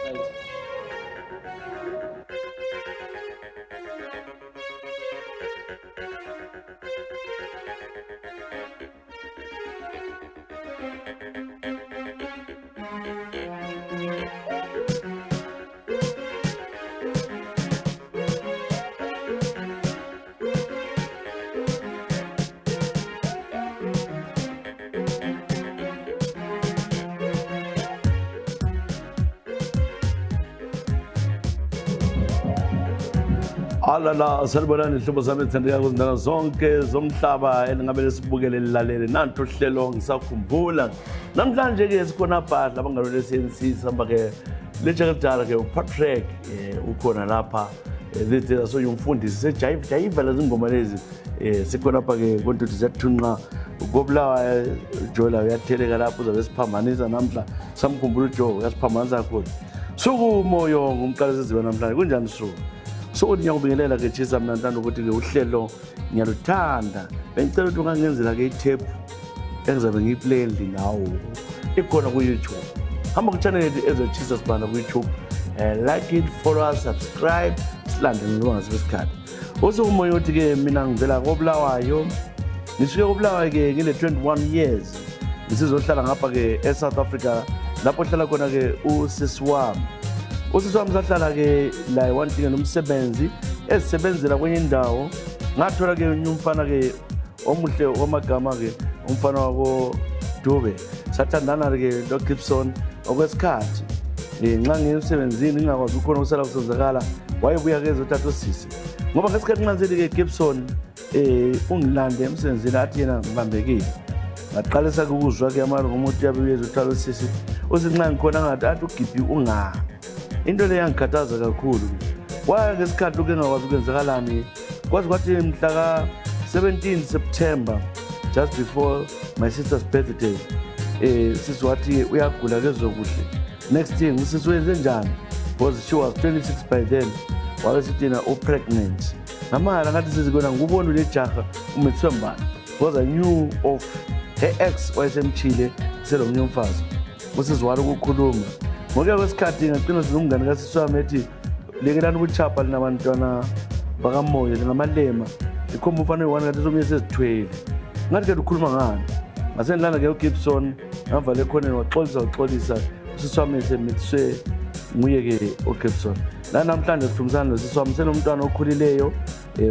Right. Alala salibonani ihlobo sami ethandeka kuzindana zonke zomhlaba elingabe lesibukele lilalele nanto hlelo ngisakhumbula namhlanje ke sikhona phahla abangalole sensi sihamba ke letsha kudala ke uPatrick ukhona lapha this is so umfundisi sejayiva lezingoma lezi sikhona lapha ke konke siyathunqa ukobulawa Jola uyatheleka lapho uzabe siphambanisa namhla samkhumbula uJoe uyasiphambanisa kakhulu sukumoyo ngumqala seziba namhlanje kunjani suku so ngiyakubingelela ke Chisa mina ngithanda ukuthi ke uhlelo ngiyaluthanda bengicela ukuthi ungangenzela ke itape engizabe ngiyiplay endlini nawo ikhona ku YouTube hamba ku channel yethu ezochisa sibanda ku YouTube like it, follow us, subscribe silandele ngoba ngesikhathi usukumoya uthi ke mina ngivela koBulawayo ngisuke koBulawayo ke ngile 21 years ngisizohlala ngapha ke eSouth Africa lapho hlala khona ke usisi wami sahlala ke la wantinga nomsebenzi esebenzela kwenye indawo ngathola ke umfana ke omuhle omagama ke umfana wako Dube sathandana ke lo Gibson okwesikhathi nxa ngisebenzini ngingakwazi ukona ukusala kusenzakala wayebuya ke ezothatha usisi ngoba ngesikhathi nqanzeli ke Gibson ungilande emsebenzini athi yena ngibambekile ngaqalisa ukuzwa ke amalo ngomuntu yabe ezothatha usisi usinxa ngikhona ngathi athi uGibi unga into le yangikhathaza kakhulu waye ngesikhathi uke ngakwazi ukwenzakalani kwazi kwathi mhla ka 17 September just before my sister's birthday sisi wathi uyagula kezokuhle next thing sisi wenze njani because she was 26 by then wabe sithi pregnant ngamala ngathi sizikona ngubona le jaha umethembana because I knew of her ex wayesemchile selomnye umfazi usizwala ukukhuluma ngokuya kwesikhathi ngaqina sizumngane kasiswami ethi lekelana ukuchapha linabantwana bakamoya ngamalema ikhomba umfana oyi1 ngathi somnye sezithwele ngathi ke ukhuluma ngani ngasendlana ke uGibson ngavale ekhoneni waxolisa usiswami esemithiswe nguye ke uGibson la namhlanje sithumisana nosiswami senomntwana okhulileyo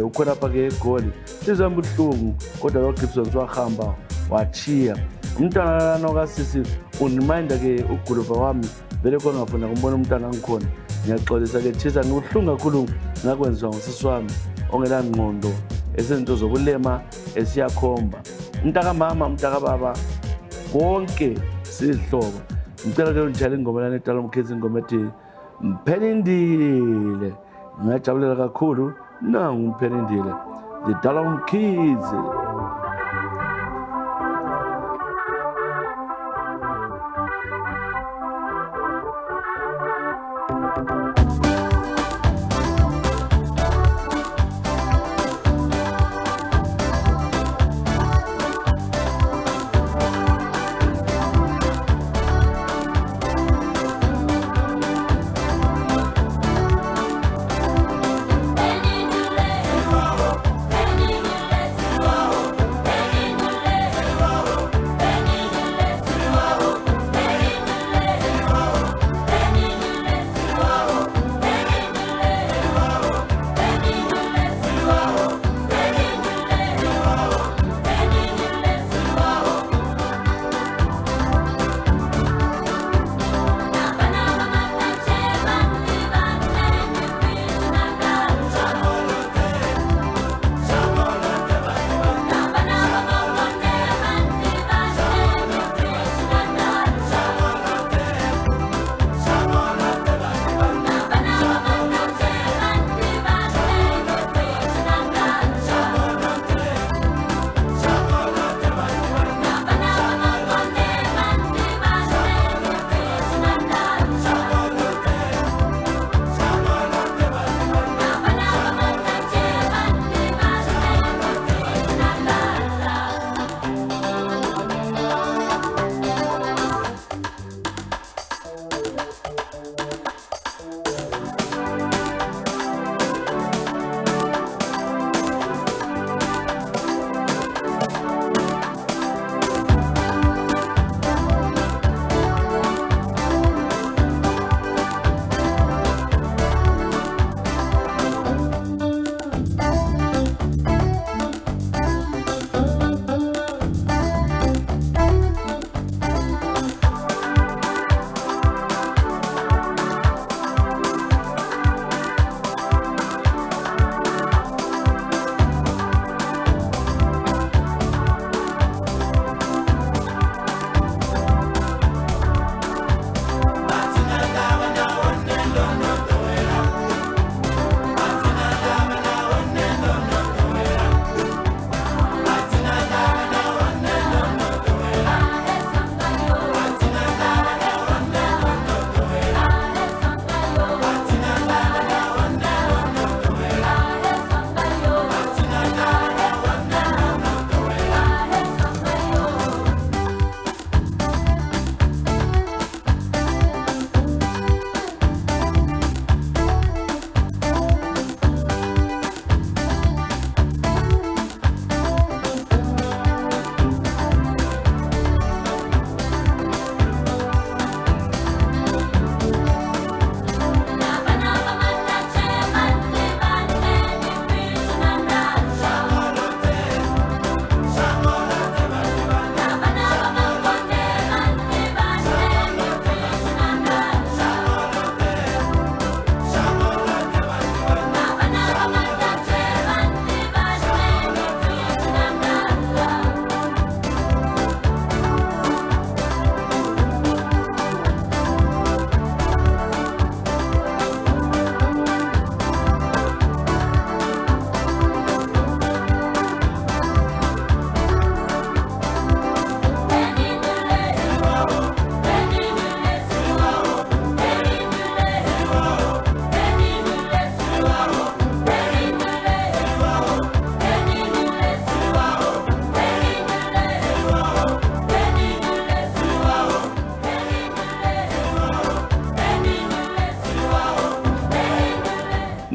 ukhona lapha ke eGoli sizwe ubuhlungu kodwa lo Gibson wahamba wachiya umntwana nokasisi unreminder ke uguluva wami vele khona ngafuna kumbona umntwana ngikhona ngiyaxolisa ke Chisa ngibuhlungu kakhulu ngakwenziwa ngosisi wami ongela ngqondo esenzo zokulema esiyakhomba umntaka mama umntaka baba konke sihlobo ngicela ke unjalo ingoma lana edala umkhizi ingoma ethi Mphelindile ngiyajabulela kakhulu nangu Mphelindile ngidala umkhizi.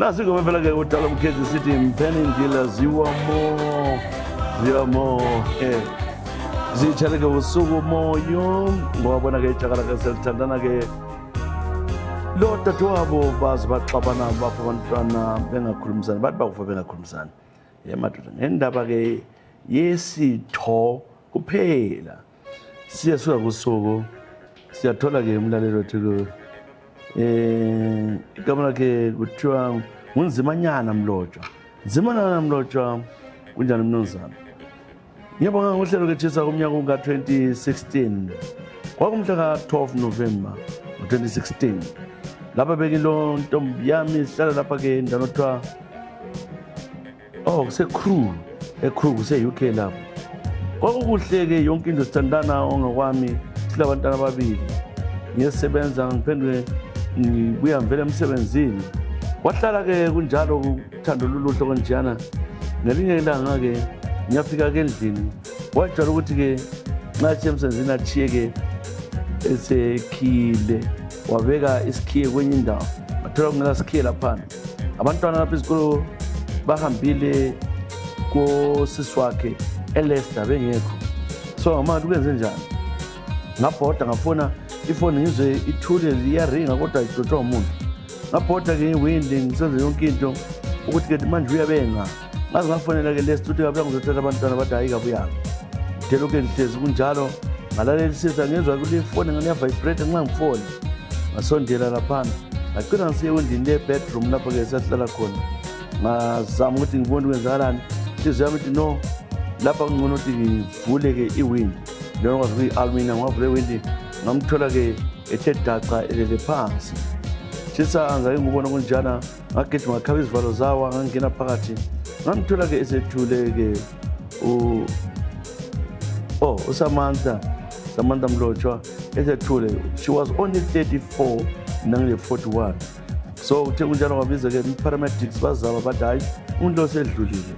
Nasi ngoma phela ke udala umkhethi sithi mpheni ngila ziwa mo zitshele ke usuku moyo ngoba bona ke ijakala ke selithandana ke lo dadewabo bazi baxabana bapha abantwana bengakhulumisani bathi bakufa bengakhulumisani madoda ngendaba ke yesitho kuphela siyasuka kusuku siyathola ke umlalelo wethu igama lakhe kuthiwa nguNzimanyana Mlotshwa. Nzimanyana Mlotshwa kunjani mnumzana? Ngiyabonga ngohlelo kethisa kumnyaka ka-2016 kwakumhla ka-12 November 2016 lapha bekilo ntombi yami ihlala lapha ke endaweni othiwa kuse-Crew kuse-UK lapho kwakukuhle ke yonke into sithandana ongakwami silabantwana ababili ngiyesebenza ngiphendule ngibuya ngivela emsebenzini kwahlala ke kunjalo uthando luluhle konjana ngelinye ilanga ke ngiyafika ke endlini wajwayela ukuthi ke nxa emsebenzini athiye ke esekhile wabeka isikhiye kwenye indawo wathola kungela sikhiye laphana abantwana lapha izikolo bahambile kosisi wakhe eLeicester bengekho so ngamanje kwenze njani ngabhoda ngafona ifoni ngizwe ithule liyaringa kodwa idotshwa umuntu ngabhoda ke iwindi ngisenze yonke into ukuthi ke manje uyabenga ngaze ngafonela ke Leicester ukuthi kabuya ngizothatha abantwana bathi hayi kabuyanga ngithela ke ngihlezi kunjalo ngalalela isisa ngezwa kule ifoni ngani vibrate nxa ngifona ngasondela laphana ngaqina ngisiye endlini le bedroom lapho ke sahlala khona ngazama ukuthi ngibone kwenzakalani inhliziyo yami ithi no lapha kungcono ukuthi ngivule ke iwindi lelo kwazi kuyi-aluminium ngavule iwindi ngamthola ke ethe daca elele phansi thisa ngake ngubona kunjana ngagijima ngakhaba izivalo zawa ngangena phakathi ngamthola ke esethule ke uSamantha Mlotshwa esethule. She was only 34 nangile 41 so uthe kunjalo kwabiza ke paramedics bazama bathi hayi umuntu osedlulile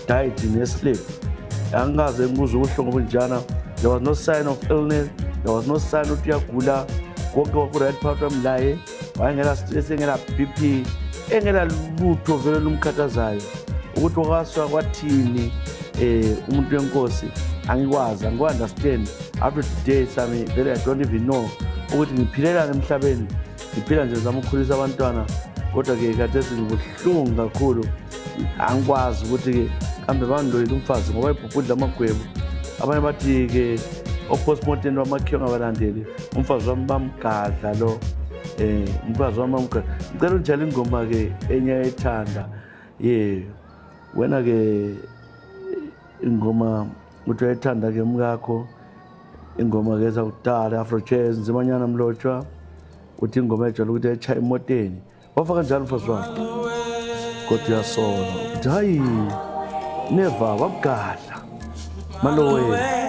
died in a sleep angaze ngibuza ubuhlungu bunjana. There was no sign of illness, there was no sign ukuthi uyagula konke kwaku-right phakathi kwamlaye wayengela stress engela BP engela lutho vele lumkhathazayo ukuthi wakaswa kwathini umuntu wenkosi angikwazi angi-understand after today sami vele I don't even know ukuthi ngiphilelani emhlabeni ngiphila nje zama ukukhulisa abantwana kodwa ke khathesi ngibuhlungu kakhulu angikwazi ukuthi ke kambe bangiloyile umfazi ngoba ibhubhudla amagwebu abanye bathi ke opostmortem wamakhiwa ngabalandeli umfazi wami bamgadla lo umfazi wami bamgadla. Ngicela unjalo ingoma ke enye ayithanda wena ke ingoma uthi uyayithanda ke mkakho ingoma ke zakudala Afro Jazz Nzimanyana Mlotshwa uthi ingoma ejwayele ukuthi ayitshaya emoteni wafaka njani mfazi wakho kodwa uyasola uthi hayi neva wabugadla Malowe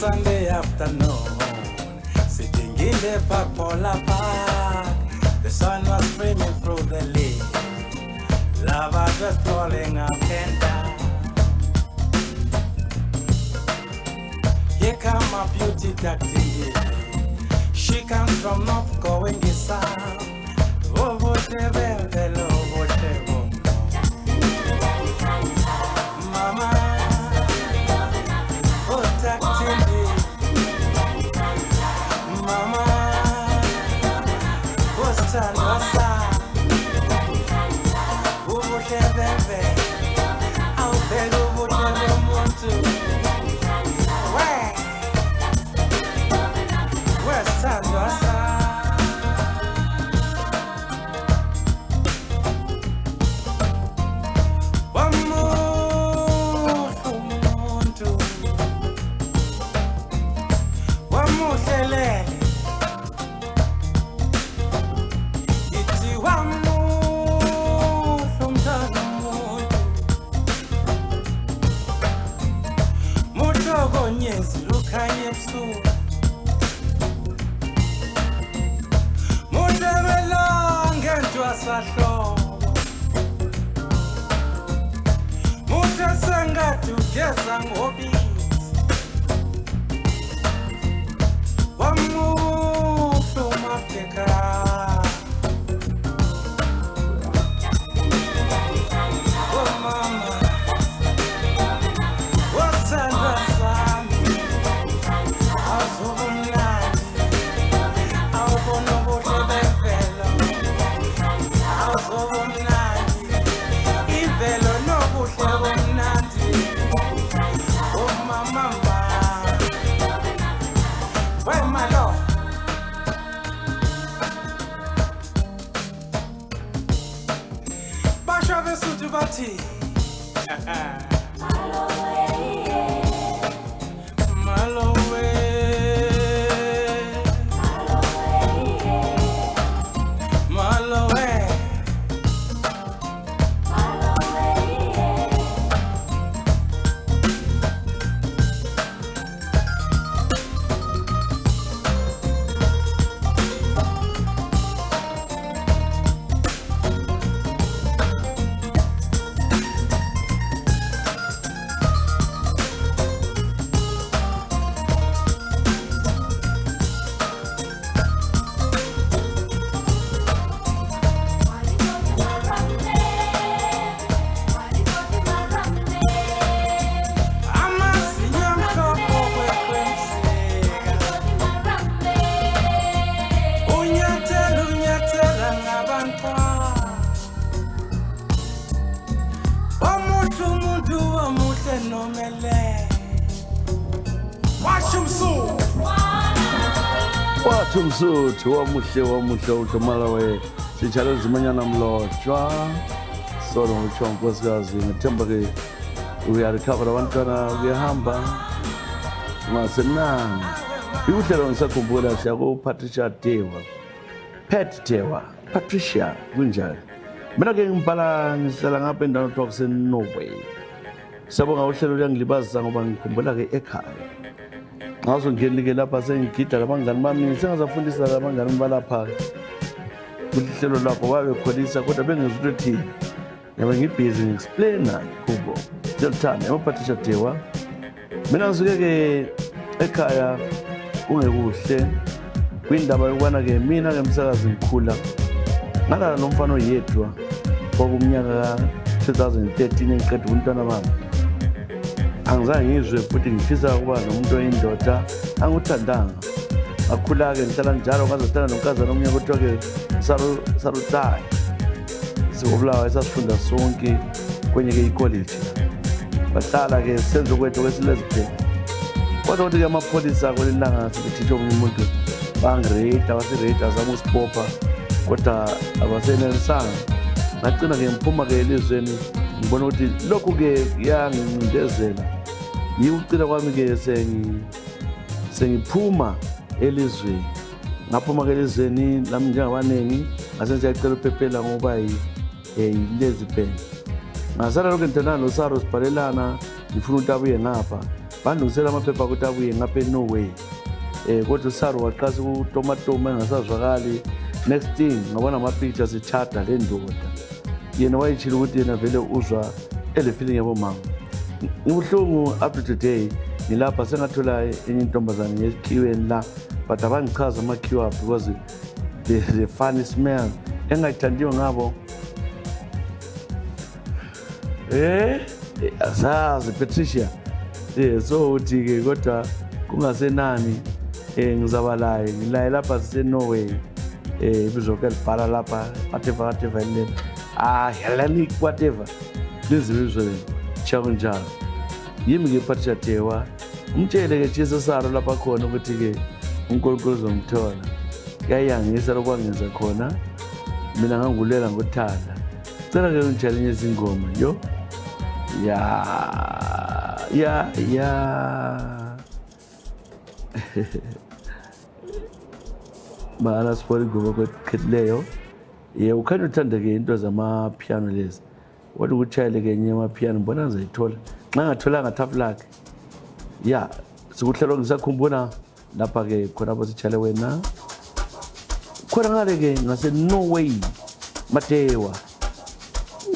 Sunday afternoon, sitting in the Papola Park, the sun was streaming through the leaves, lovers were strolling up and down. Here come a beauty ducking, she comes from North going south. Oh, whatever, hello, whatever. Mama. Mama, what's time? What's up? Who would have been? I'll bet who would never want to. Where's time? What's up? One more to one more lele. nomele. Watch him soon. wathi umsuthu wamuhle uhlomala we sitshale nzimanyana mlotshwa solo ngitsho nkosikazi ngithemba ke uyarecover abantwana kuyahamba ngasenanga iuhlelo ngisakhumbula siyako Patricia Tewa Patricia kunjani mina ke ngibhala ngihlala ngapha endaweni okuthiwa Norway sabonga uhlelo luyangilibazisa ngoba ngikhumbula ke ekhaya ngazo ngenike lapha sengigida labangani bami sengazafundisa labangani balapha kuhlelo lapho babekholisa kodwa bengezwe ukuthi yabe ngibhizi ngiexplaina kubo selithanda eMapatricia Tewa mina ngisuke ke ekhaya kungekuhle kwindaba yokubana ke mina ke msakazi ngikhula ngalala nomfana oyedwa kwakumnyaka ka 2013 engiqeda umntwana bami angizange ngizwe futhi ngifisa ukuba nomuntu oyindoda anguthandanga akhula ke ngihlala njalo ngazothandana nomkazana omnyaka kuthiwa ke Saruthayi sikubulawa esasifunda sonke kwenye ke icollege bahlala ke senze kwethu kwesilesibheke kodwa ukuthi ke amapholisa kwelilanga sikuthisha umuntu bangireyida basireyida zama usipopha kodwa abasenelisanga ngagcina ke ngiphuma ke elizweni ngibona ukuthi lokhu ke yangincindezela yikucina kwami ke sengiphuma elizweni ngaphuma ke elizweni lami njengabanengi ngasenze yacela uphephela ngoba yilezi band ngasala lokho ngithandana noSaro sibhalelana ngifuna ukuthi abuye ngapha bandungisela amaphepha ukuthi abuye ngapha eNorway kodwa uSaro waqasa ukutomatoma engasazwakali next thing ngabona ama-pictures echata le ndoda yena wayitshila ukuthi yena vele uzwa ele feeling yabo mama ngibuhlungu up to today ngilapha sengathola enye intombazane ngesikhiweni la but abangichaza amakhiwa because the funny smell engayithandiwe ngabo azazi Patricia so uthi ke kodwa kungasenani ngizabalaye ngilaye lapha siseNorway ibizoke libhala lapha whatever le helani whatever lizizwe chawo njalo yimi ke Patricia Tewa umtshele ke Jesus Saro lapha khona ukuthi ke uNkulunkulu uzomthola yayangisa lokwangenza khona mina ngangulela ngothanda cela ke ngitshele izingoma yo ya bala sport ngoba kwethileyo ukhanya uthanda ke into zama piano lezi wathi ukuchayele ke enye ama piano mbona ngizayithola xa ngatholanga tough luck sikuhlelo ngisakhumbula lapha ke khona lapho sichale wena khona ngale ke ngase Norway Matewa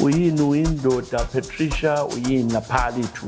uyini uyindoda Patricia uyini naphali tu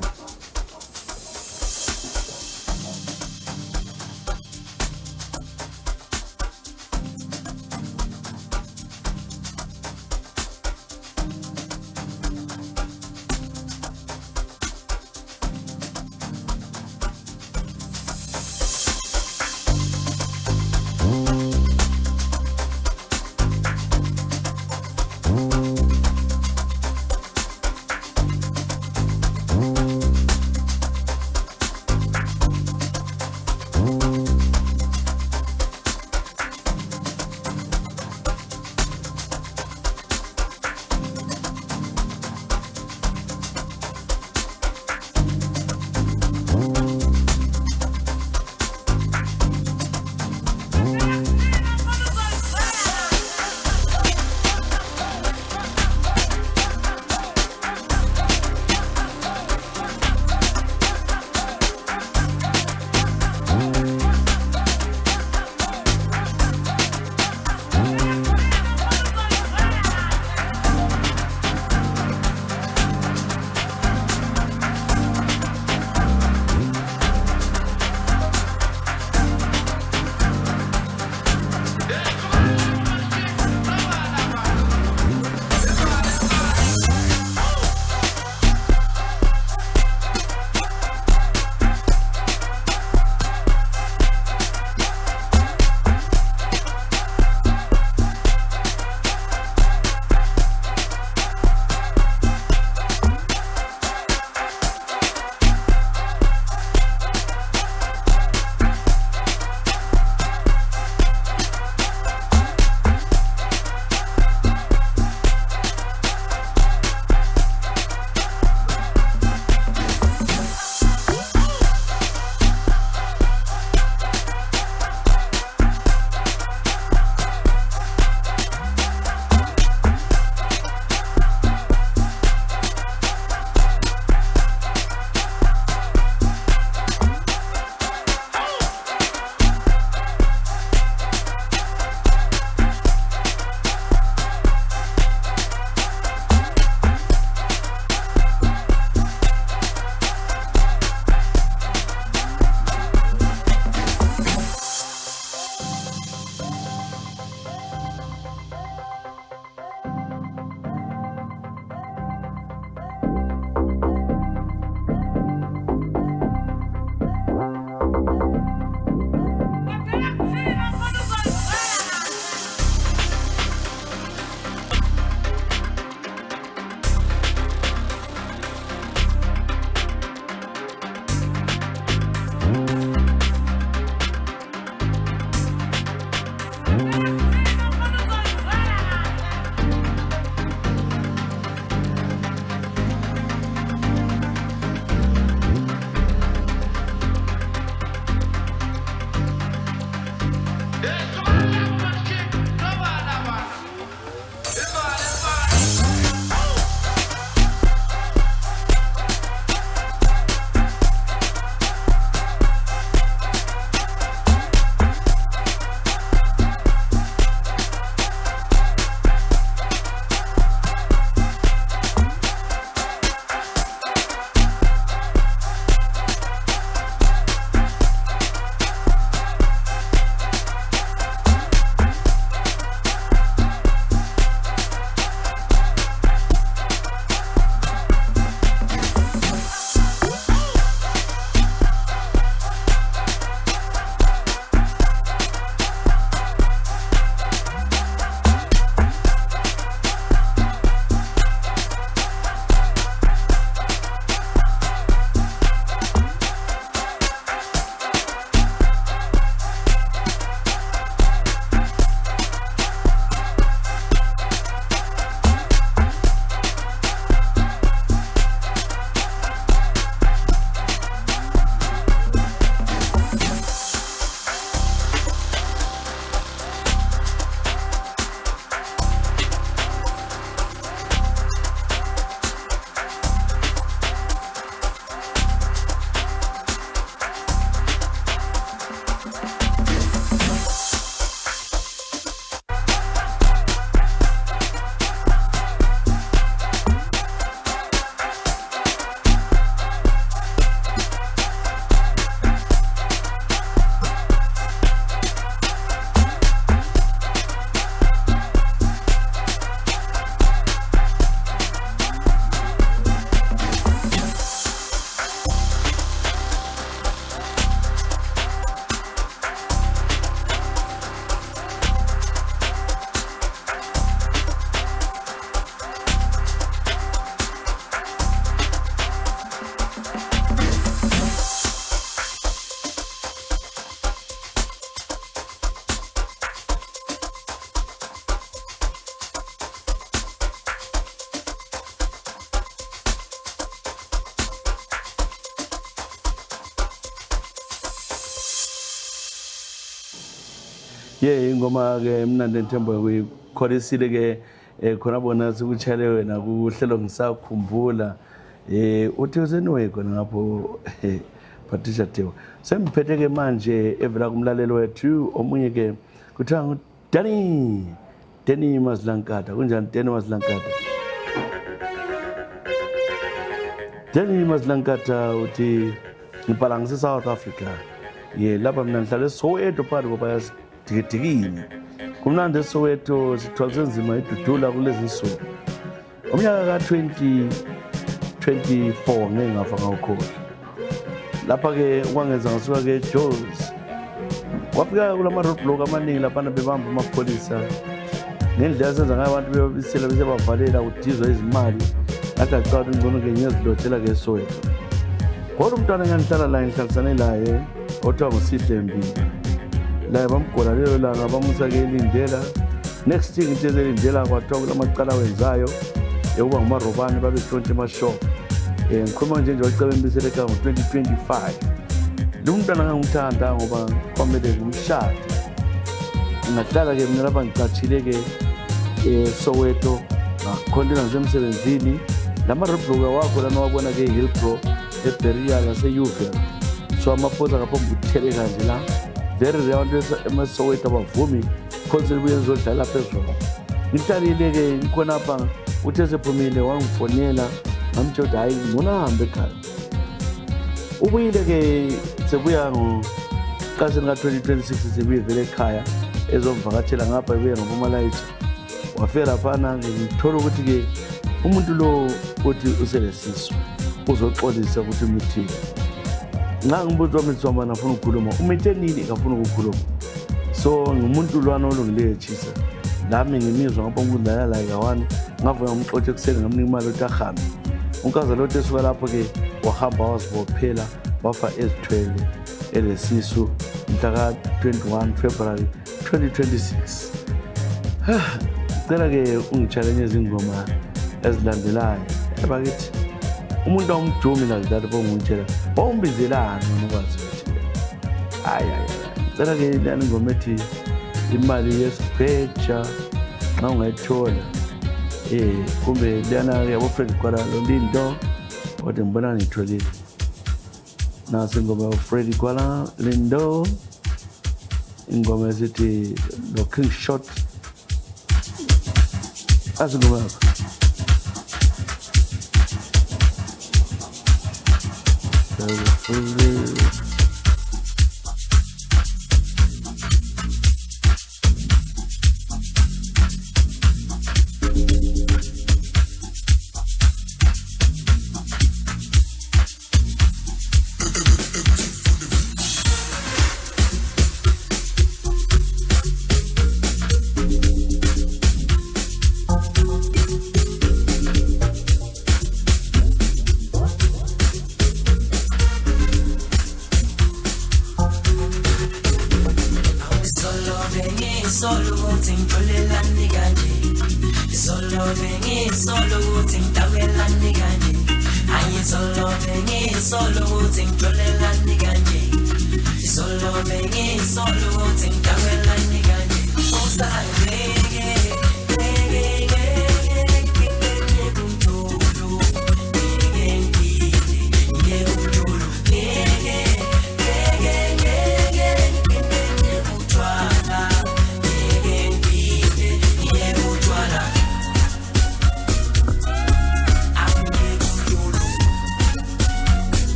ingoma ke mnandi enthemba kuyikholisile ke khona bona sikuchale wena kuhlelo ngisakhumbula uthi useniwe khona ngapho Patricia Theo semphethe ke manje evela kumlalelo wethu omunye ke kuthiwa Danny Maslankata kunjani Danny Maslankata Danny Maslankata uthi ngibhala ngise South Africa lapha mina ngihlala eSoweto phakathi kwabaya Dikini kumnandi eSoweto sithwalise nzima idudula kulezi nsuku umnyaka ka2024 ngeke ngafa ngawukhola lapha ke kwangenza ngasuka ke Jones wafika kulama roadblock amaningi lapha bebamba amapholisa ngendlela yasenza ngayo abantu bebisela bese bavalela udizwa izimali athi acala ingcono ke ngiyazilotshela ke eSoweto kodwa umntwana ngihlala la ngihlalisane laye othiwa nguSihle Mbili la bamgola lelo langa bamusa ke elindela next thing into elindela kwathiwa kulamacala wenzayo ekuba ngumarobane babehlontshe emashop ngikhuluma nje wacela imbisele ka ngo2025 lo mntwana ngangumthanda ngoba kwamele ngumshade ngahlala ke mina lapha ngicachile ke eSoweto ngakhontina ngisemsebenzini lama roadblock wakho lana wabona ke Hillbrow eBurial naseUville so amaphosa kaphomba ukutheleka nje la very rare emaSoweto abavumi khonse libuye ngizodlala phezulu ngihlalile ke ngikhona apha uthe sephumile wangifonela ngamtshela hayi ngona hambe ekhaya ubuyile ke sebuya ngokasini ka2026 sebuye vele ekhaya ezomvakatshela ngapha ebuye ngoMalayithi wafera phana ngithola ukuthi ke umuntu lo uthi uselesiso uzoxolisa ukuthi umithile ngangibuza umithomba nafuna ukukhuluma umithe nini kafuna ukukhuluma so ngumuntu lwana olungileyo chisa lami ngimizwa ngapha ngundala la ikawani ngavuka ngomxoxe kuseni ngamnika imali utahambe unkaza lo tesuka lapho ke wahamba wazibophela wafa ezithwele elesisu mhla ka21 February 2026 cela ke ungichallenje izingoma ezilandelayo abakithi umuntu awumdumi nakudala bongumtshela bombizelana ukwazi ukuthi cela ke lana ingoma ethi imali yesibheja xa ungayithola kumbe lana yabo Fred Kwala Lindo kodwa ngibona ngitholile nasi ingoma Fred Kwala Lindo ingoma esithi no King Shot asingoma yakho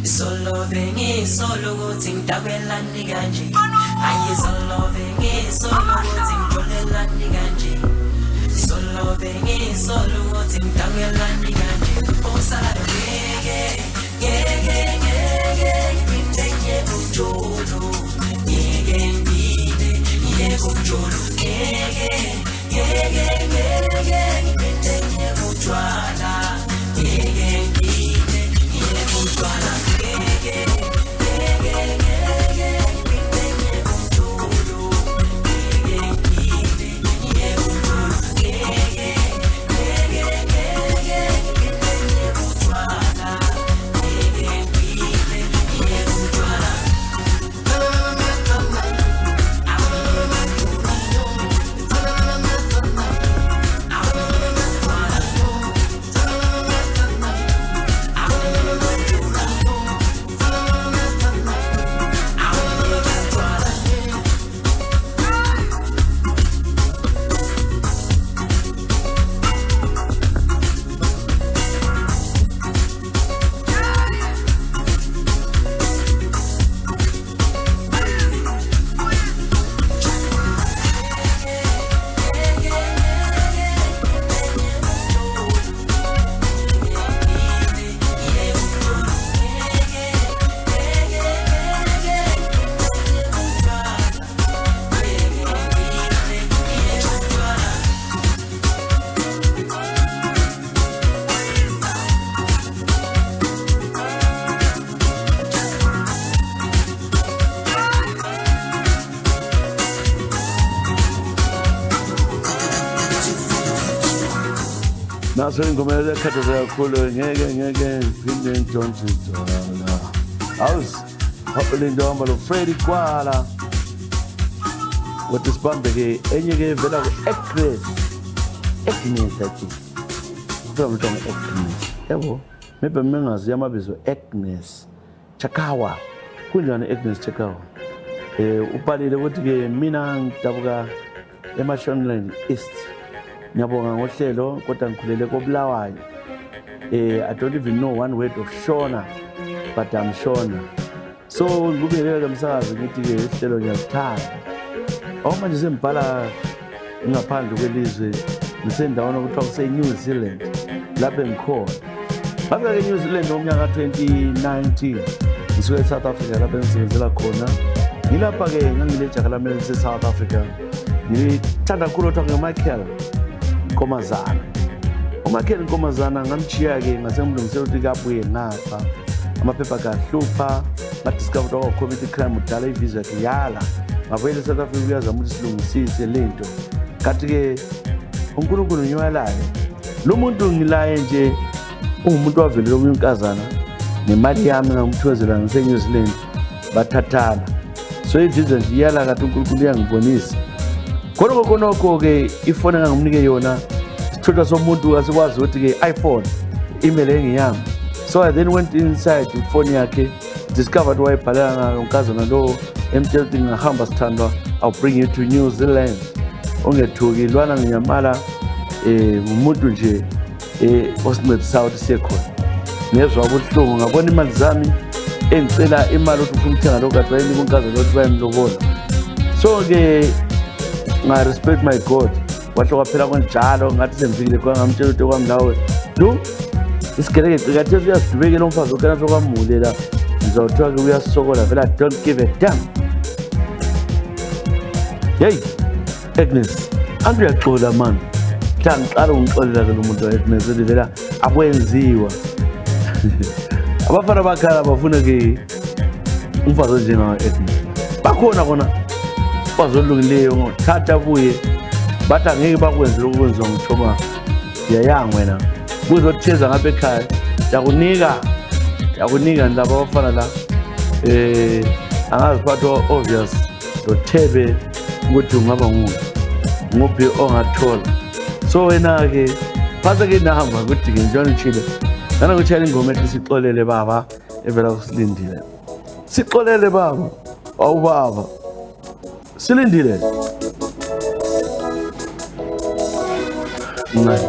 Isoloving solo ukuthi ngidabelani kanje ayisoloving solo ukuthi ngijolelani kanje isoloving solo ukuthi ngidabelani kanje osala ngeke ngithenye ujolo ngeke ngide ujolo ngeke ngithenye ujwala ngeke ngide ujwala Naso ingoma yakhathaza kakhulu ngeke ngiphinde ngidonjizona awulindo hamba lo Freddy Kwala wathi sibambe-ke enye-ke vela ku-Agnes athi from Agnes yabo maybe mengazi amabizo Agnes Chakawa kunjani Agnes Chakawa ubhalile ukuthi-ke mina ngidabuka eMashonaland East ngiyabonga ngohlelo kodwa ngikhulele koBulawayo I don't even know one word of Shona but I'm Shona so ngibukele umsakazi ngithi-ke ihlelo ngiyalithanda manje sembhala ngaphandle kwelizwe ngisendaweni okuthiwa kuse-New Zealand lapho engikhona bafika e-New Zealand ngomnyaka ka-2019 ngisuke e-South Africa lapho engisebenzela khona ngilapha-ke ngangile-jaha lami elise-South Africa ngithanda kakhulu othiwa nge-Michael Nkomazana uMichael Nkomazana ngamchiya-ke ngasengimlungisela ukuthi kabuye ngapha amaphepha kahlupha ngadiscovered community crime udala ivisa yakhe yala ngavele eSouth Africa uyazama ukuthi silungisise lento kathi-ke uNkulunkulu ngiwalayo lo muntu ngilaye nje ungumuntu wavelele okuyinkazana nemali yami ngamthwezela ngise-New Zealand bathathana so ivisa nje iyala kathi uNkulunkulu uyangibonisa khonokho-ke ifoni engangimnike yona isithuthwa somuntu asikwazi ukuthi-ke iPhone email engiyami so I then went inside ifoni yakhe discovered wayebhalela ngayo nkazana lo emtshela ukuthi ngingahamba sithandwa I'll bring you to New Zealand ungethuki lwana nginyamala umuntu nje osincedisayo ukuthi siye khona ngezwa ubuhlungu ngabona imali zami engicela imali ukuthi ufuna ukuthenga lokhu kade bayinika unkazana ukuthi bayimlobola so-ke respect my God wahle kwaphela konjalo ngathi semfikile kwangamtshela ukuthi kwami lawe isigeleke kathi uyasidubekela umfazi okena sokwamulela ngizawuthiwa-ke uyasokola vele I don't give a damn yeyi Agnes anti uyaxola mani mhla ngiqala ungixolela-ke lo muntu wa-Agnes ethi vela akwenziwa abafana bakhala bafuna-ke umfazi onjengawo-Agnes bakhona khona umfazi olungileyo thatha buye bathi angeke bakwenzela ukwenziwa ngithoma yayang wena buzotheza ngapha ekhaya yakunika laba abafana la angaziphathwa obvious dothebe ukuthi ungaba nguphi ongathola so wena-ke phase-ke nahamba ukuthi-ke njalo utshile ngana kutshayela ingoma ethi sixolele baba evela kusilindile sixolele baba awubaba silindile Mngani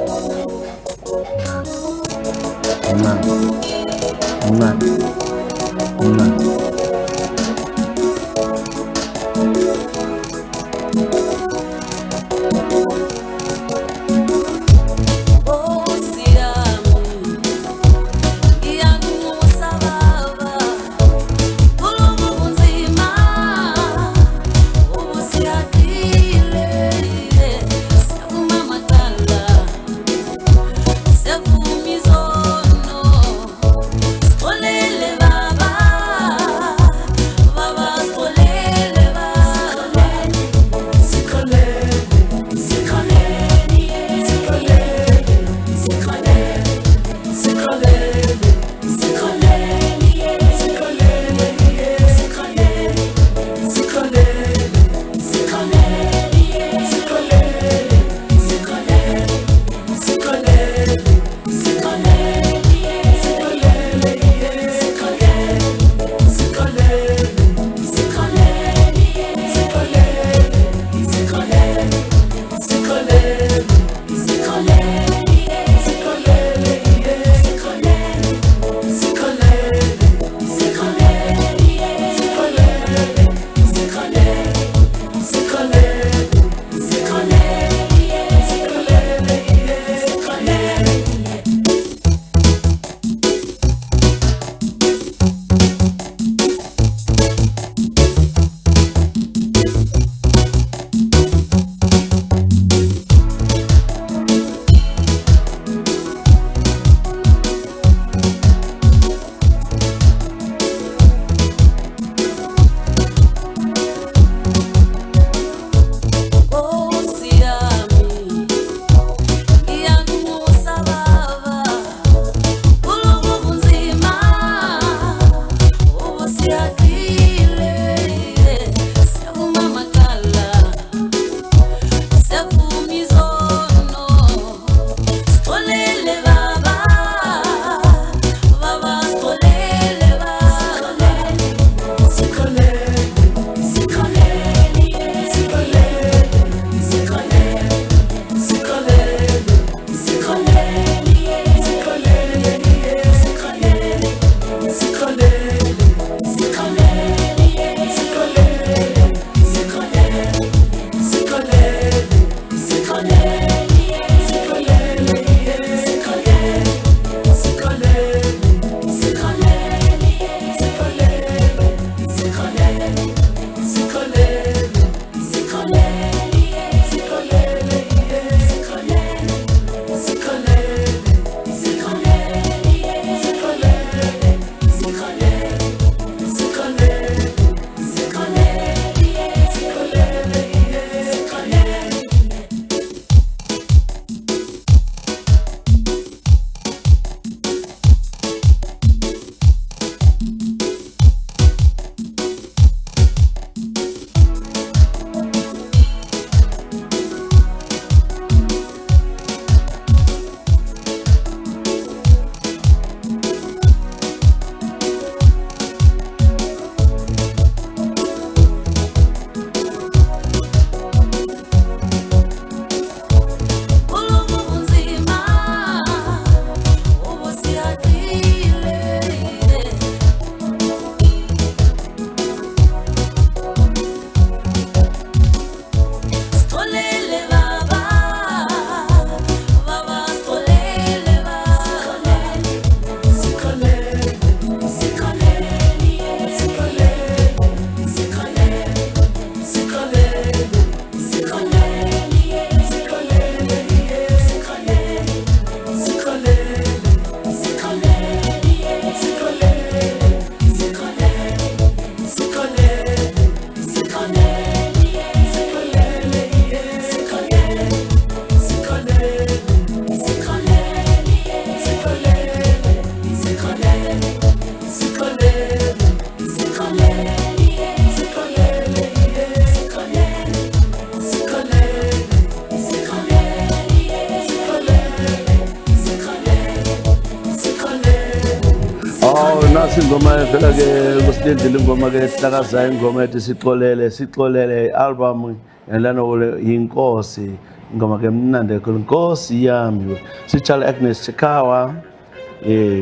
nasi ingoma evela ke kusilindile ingoma ke sihlakazayo ingoma ethi sixolele album yalana yinkosi ingoma ke mnandi kakhulu inkosi yami sitshala Agnes Chikawa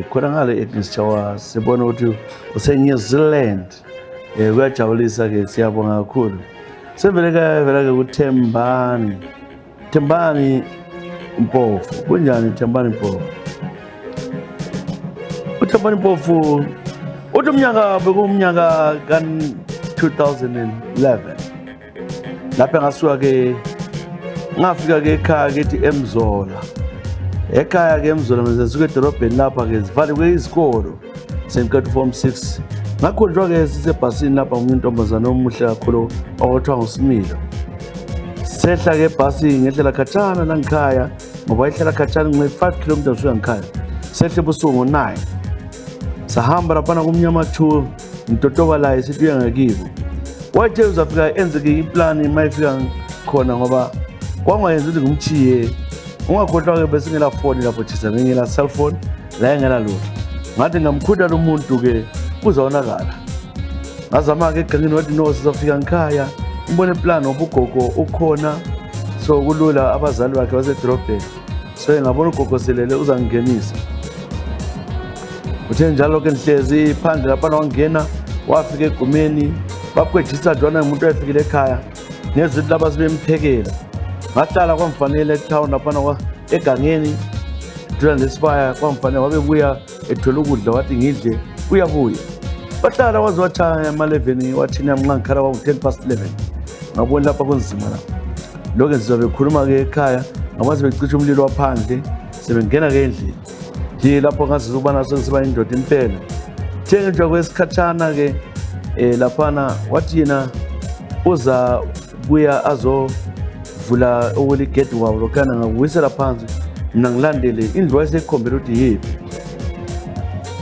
khona ngale Agnes Chawa sibona ukuthi use-New Zealand. Kuyajabulisa-ke, siyabonga kakhulu. Sevele-ke Thembani Mpofu. Kunjani Thembani Mpofu? uThembani Mpofu uthi umnyaka bekumnyaka ka-2011 lapho engasuka-ke ngafika-ke ekhaya kethi eMzola. Ekhaya-ke eMzola ngisuka edolobheni lapha-ke zivaliwe izikolo sengiqeda form 6. Ngakhonjwa-ke sisebhasini lapha ngumuntombazane omuhle kakhulu okuthiwa nguSimilo. Sehla-ke ebhasini ngehlela khatshana langikhaya ngoba ihlala khatshana nge-5 km usuka ngikhaya. Sehle busuku ngo-9 sahamba laphana kumnyama chu ngitotoba la sithi uya ngakibo. Wathe uzafika enzeke iplani mayifika khona ngoba kwangayenza ukuthi ngimchiye. Ungakhohlwa-ke bese ngela phone lapho thisa ngela cellphone la engela lutho. Ngathi ngamkhutha lo muntu-ke kuzawonakala. Ngazama-ke egangeni wathi no sizofika ngikhaya ngibone plan ngoba ugogo ukhona so kulula abazali bakhe basedrobheni. So ngabona ugogo selele uzangingenisa. Uthe njalo-ke nihlezi phandle lapha wangena wafika egumeni bakwejisa jona umuntu oyafikile ekhaya nezinto laba sibemphekela. Ngahlala kwamfanele etown lapha egangeni dula nesibaya kwamfanele wabebuya ethola ukudla wathi ngidle uyabuya. Bahlala waze wathaya ama-11 wathi nami ngangikhala kwaku-11:10. Ngabona lapha kunzima lapha. Lokho sizobe khuluma-ke ekhaya ngakwazi becisha umlilo waphandle sebengena-ke endlini. Nje lapho ngazizwa ukubana sengisiba indoda impela. Thenge nje kwesikhatshana-ke laphana wathi yena uza buya azovula okuligedi wabo lokhana ngakuwisela phansi mina ngilandele indlu wayesekhombela ukuthi yiphi.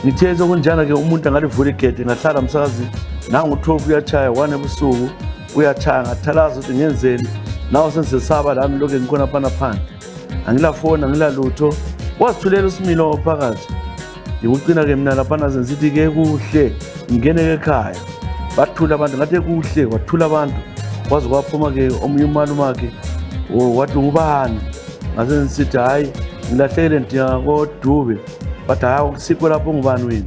Ngithe sokunjana-ke umuntu angalivula igedi ngahlala msakazi nangu-12 uyachaya 1 ebusuku uyachaya ngathalaza ukuthi ngenzeni nawe sengizesaba lami lokhu ngikhona phana phandle angilafoni angilalutho. Wasithulela uSimilo phakathi. Ngikucina-ke mina laphana sensithi-ke kuhle ngingene-ke ekhaya. Bathula abantu ngathi kuhle kwathula abantu. Kwaze kwaphuma-ke omunye umalumakhe wathi ngubani. Ngase nisithi hayi ngilahlekele ndidinga koDube. Bathi hayi usikho lapho ngubani wena.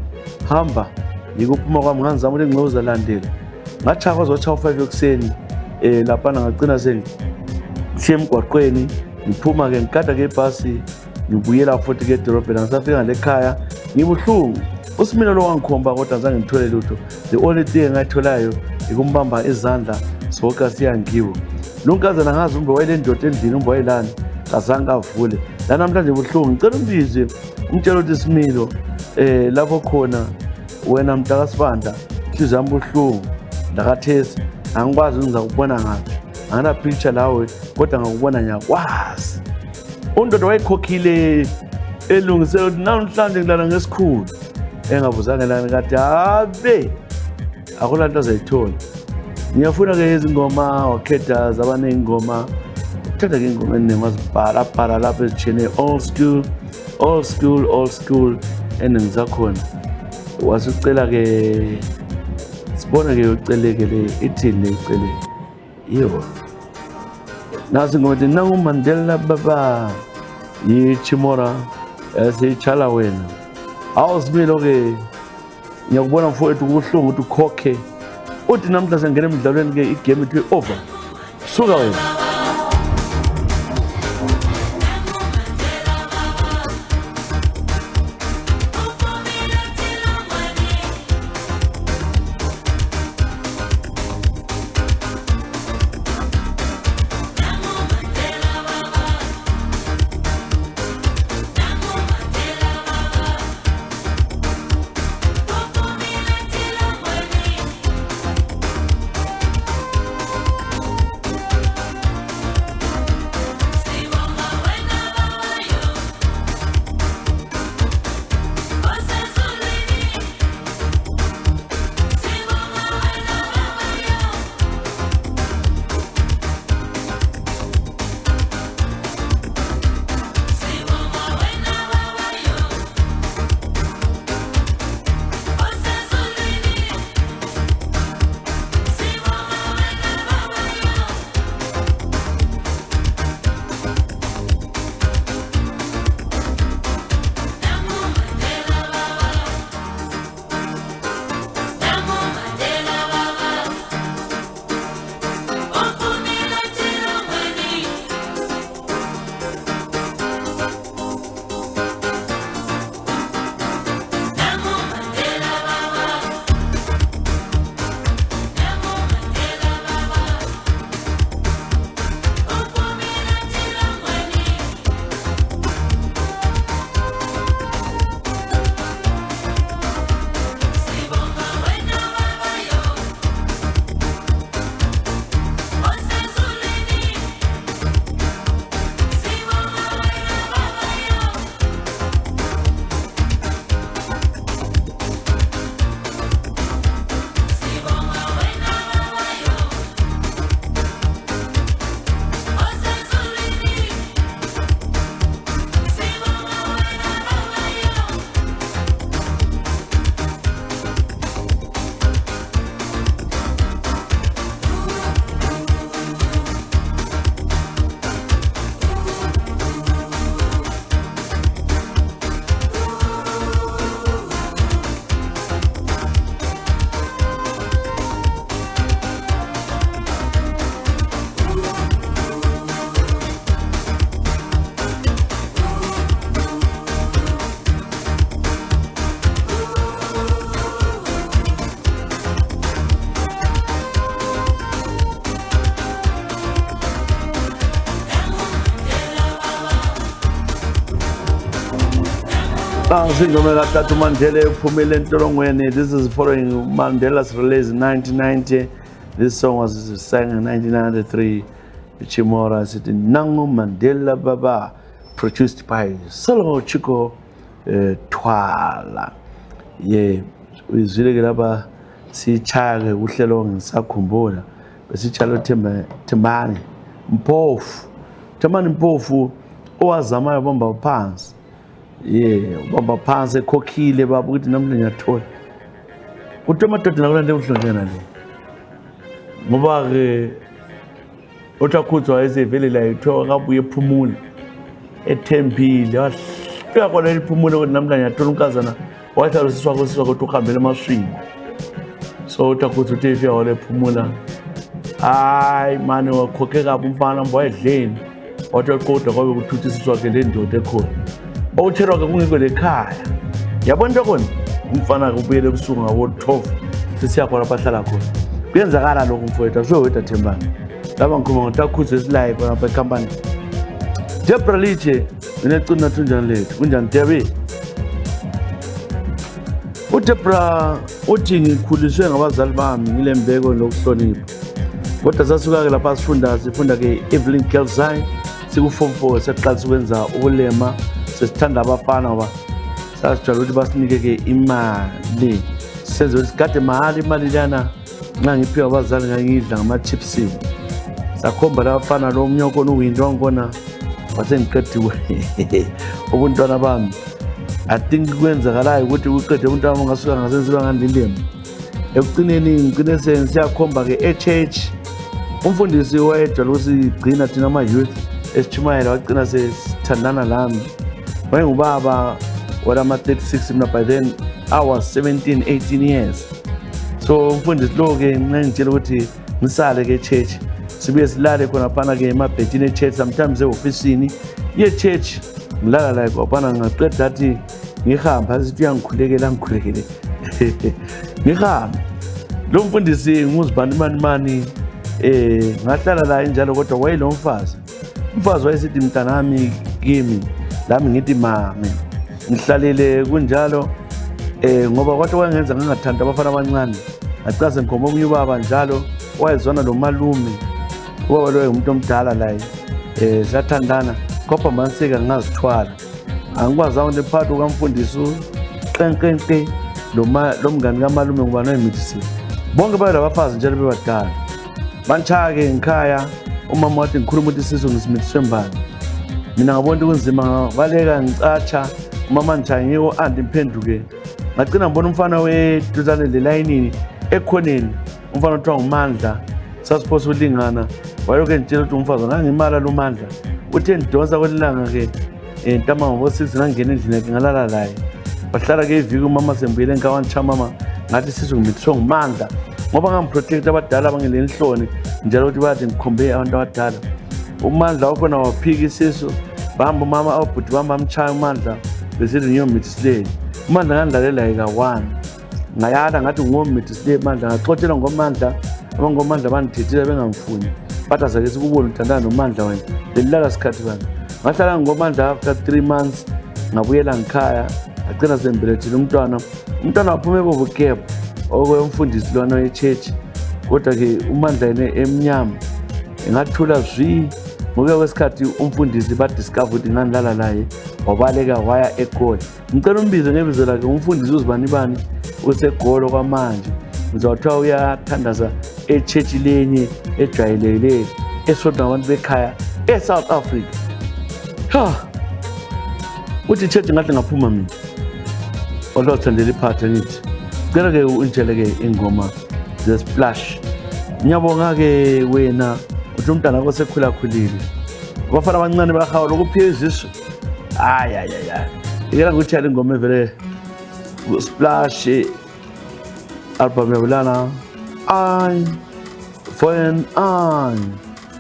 Hamba ngikuphuma kwami ngizama ukuthi ngizolandela. Ngathaka kwazotsha 5 ekuseni laphana ngagcina siye emgwaqweni ngiphuma-ke ngikada-ke ibhasi ngibuyela futhi-ke edolobheni ngisafika lekhaya ngibuhlungu. uSimilo lo wangikhomba kodwa azange ngithole lutho. The only thing engayitholayo ikumbamba izandla soka siyangiwo. Lo nkazana ngazi umbe wayele ndoda endlini umbe wayelani azange avule. La namhlanje buhlungu ngicela umbize umtshela ukuthi Similo lapho khona wena mntaka Sibanda hliziyo yami buhlungu ndakathesi angikwazi ngizakubona ngapi. Angana picture lawe kodwa ngakubona ngiyakwazi. Undoda wayekhokhile elungisela ukuthi namhlanje ngilala ngesikhulu. Engabuzange lana kathi habe akulanto azayithola. Ngiyafuna-ke izingoma wakhetha zabane ingoma. Uthatha-ke ingoma enemazibhala lapho ezitshene old school enengisakhona. Wasucela-ke sibona-ke uceleke le ithini le icele. Yo. Nasi ingoma ethi nanguMandela baba yichimora esiyitshala wena. Similo-ke ngiyakubona mfowethu kubuhlungu ukuthi ukhokhe. Uthi namhla sengena emidlalweni-ke igame ithi over. Suka wena. Singomela Tatu Mandela uphumile entolongweni. This is following Mandela's release in 1990. This song was sang in 1993. Chimora said Nangu Mandela Baba, produced by Solo Chico Twala. Yeah, uzwile lapha sichake uhlelo ngisakhumbula besichalo Thembani Mpofu. Thembani Mpofu owazamayo bomba phansi. Yeah, bomba phansi ekhokhile baba ukuthi namhle ngiyathola. Uthi amadoda nakulande uhlongena le. Ngoba ke uthakhuthwa esevele la ithoka kabuye ephumula ethembile wafika khona liphumule ukuthi namhle ngiyathola unkazana wathi siswa ukuthi uhambele emaswini. So uthakhuthwa uthi efika wale ephumula hayi manje wakhokhe kabi umfana mbo wayedleni wathi kodwa kwabe kuthutha siswa ke le ndoda ekhona. Owuthelwa ke kungekho lekhaya. Yabona into khona umfana ke ubuyele ebusuku ngawo 12 sisiya khona bahlala khona. Kuyenzakala lokho mfowethu asowethu Thembani. Laba ngikhuluma ngoTakhuthwa esilive lapha ecompany. Debra Liche inecina thunjani lethu kunjani Debbie? uDebra uthi ngikhuliswe ngabazali bami ngilembeko lokuhlonipha. Kodwa sasuka ke lapha sifunda ke Evelyn Kelsay siku form 4 saqalisa ukwenza ukulema sesithanda abafana ngoba sasijwayele ukuthi basinike ke imali senze ukuthi kade imali lana nxa ngiphiwa abazali ngangidla ngama-chips sakhomba labafana lo mnye khona uwinto wangibona wase ngiqediwe ubuntwana bami. I think kwenzakalayo ukuthi uqede umntwana wami ngasuka ngasenziwa ngandilema ekugcineni ngigcine sensiyakhomba ke e-church umfundisi wayejwayele ukusigcina thina ama-youth esichumayela wagcina sesithandana lami wayengubaba wama-36 mina by then I was 17 18 years. So umfundisi lo ke ngangitshela ukuthi ngisale ke church sibuye silale khona phana ke emabhedini e-church sometimes e-ofisini ye-church ngilala la kwaphana ngaqeda athi ngihamba asithi uyangikhulekela ngihamba lo mfundisi nguzibani mani ngahlala la njalo kodwa wayelo mfazi wayesithi mntanami kimi lami ngithi mame ngihlalile kunjalo ngoba kwathi wayengenza ngingathanda abafana abancane ngacaze ngikhomba omunye ubaba njalo wayezwana lo malume ubaba lo umuntu omdala la sathandana kodwa mansika ngazithwala angikwazi ukuthi phakathi kwamfundisi qenqenqe lo mngani kamalume ngoba noyimithisi bonke babafazi njalo bebadala banchake ngikhaya umama wathi ngikhuluma ukuthi isizo ngisimithiswe mbani mina ngabona kunzima baleka ngicatsha umama ngichayiwe andiphenduke ngagcina ngibona umfana weduzane lelayinini ekhoneni umfana othiwa nguMandla sasiphosa ulingana wayoke ngitshela ukuthi umfazi ngangimala lo Mandla uthe ndidonsa kwelilanga ke ntambama ngo-6 ngangena endlini yakhe ngalala laye bahlala ke iviki umama sembuyele nkawantsha mama ngathi sizo ngimithiswe nguMandla ngoba ngamprotect abadala abangeleni hloni njalo ukuthi bathi ngikhombe abantu abadala. uMandla wakhona waphika isisu bahamba umama awubhuti bami bamchaya uMandla besithi ngiyomithisileyo. uMandla ngandlalela yika-1 ngayala ngathi ngiyomithisileyo Mandla ngaxotshelwa ngoMandla abangoMandla bandithethile bengangifuni bathi asake sikubone uthandana noMandla wena lelilaka sikhathi bani ngahlala ngoMandla after 3 months ngabuyela ngikhaya agcina sembelethile umntwana waphume bobukepo okwemfundisi lwana we-church kodwa ke uMandla yena emnyama ngathula zwi ngokuya kwesikhathi umfundisi badiscover ukuthi ngandlala naye wabaleka waya eGoli. Ngicela umbize ngebizo lakhe umfundisi uZibani usegolo kwamanje ngizothiwa uyathandaza e-church lenye ejwayelekileyo esodwa abantu bekhaya eSouth Africa. Uthi church ngathi ngaphuma mina olothandela iphathe ngithi ngicela ke unitshele ke ingoma ze-Splash. Ngiyabonga ke wena uthi umntana wakho sekhulakhulile abafana abancane bahawula ukupheziswa ngicela ngikutshele ingoma evele Splash album yabulana for an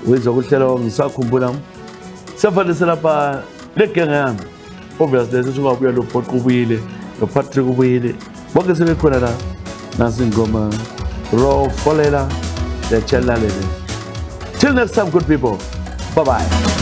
wezwa kuhlela ngisakhumbula siyafalisa lapha legenge yami obviously sesingabuya lo Bhoqo ubuyile lo Patrick ubuyile bonke sebekhona la nasi ingoma raw folela the channel. Till next time, good people. Bye bye.